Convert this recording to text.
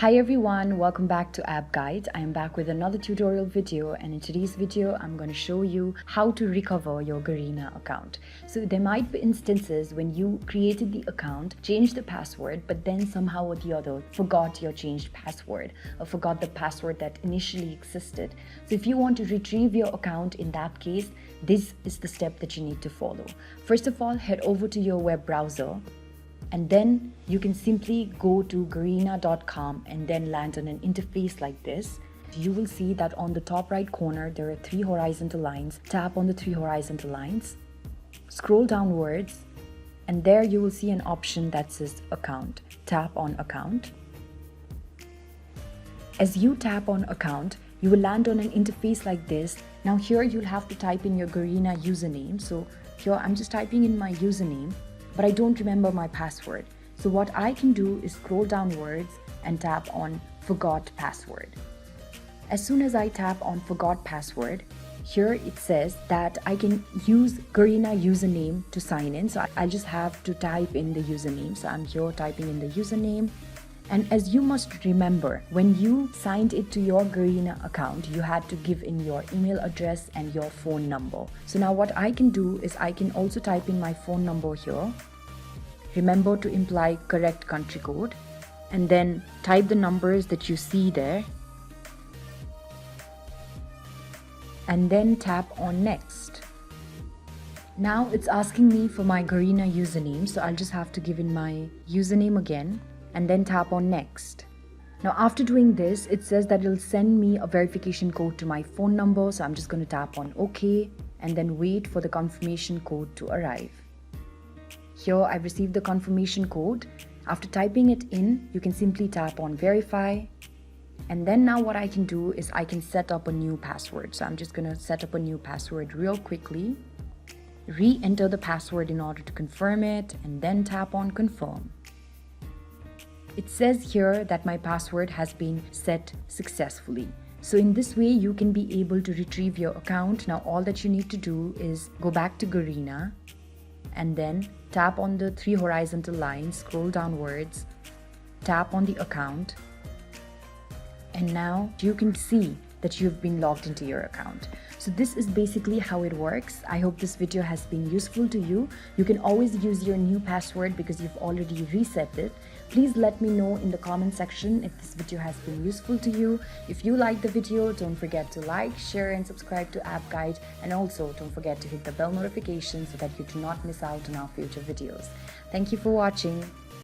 Hi everyone, welcome back to App Guide. I am back with another tutorial video, and in today's video I'm going to show you how to recover your Garena account. So there might be instances when you created the account, changed the password, but then somehow or the other forgot your changed password or forgot the password that initially existed. So if you want to retrieve your account in that case, this is the step that you need to follow. First of all, head over to your web browser. And then you can simply go to garena.com and then land on an interface like this. You will see that on the top right corner, there are 3 horizontal lines. Tap on the 3 horizontal lines, scroll downwards, and there you will see an option that says account. Tap on account. As you tap on account, you will land on an interface like this. Now here you'll have to type in your Garena username. So here I'm just typing in my username, but I don't remember my password. So what I can do is scroll downwards and tap on forgot password. As soon as I tap on forgot password, here it says that I can use Garena username to sign in. So I just have to type in the username. So I'm here typing in the username. And as you must remember, when you signed it to your Garena account, you had to give in your email address and your phone number. So now what I can do is I can also type in my phone number here. Remember to imply correct country code and then type the numbers that you see there. And then tap on next. Now it's asking me for my Garena username, so I'll just have to give in my username again and then tap on next. Now after doing this, it says that it'll send me a verification code to my phone number, so I'm just going to tap on OK and then wait for the confirmation code to arrive. Here I've received the confirmation code. After typing it in, you can simply tap on verify. And then now what I can do is I can set up a new password. So I'm just going to set up a new password real quickly. Re-enter the password in order to confirm it and then tap on confirm. It says here that my password has been set successfully. So in this way, you can be able to retrieve your account. Now all that you need to do is go back to Garena and then tap on the 3 horizontal lines, scroll downwards, tap on the account, and now you can see that you've been logged into your account. So this is basically how it works. I hope this video has been useful to you. You can always use your new password because you've already reset it. Please let me know in the comment section if this video has been useful to you. If you like the video, don't forget to like, share and subscribe to App Guide, and also don't forget to hit the bell notification so that you do not miss out on our future videos. Thank you for watching.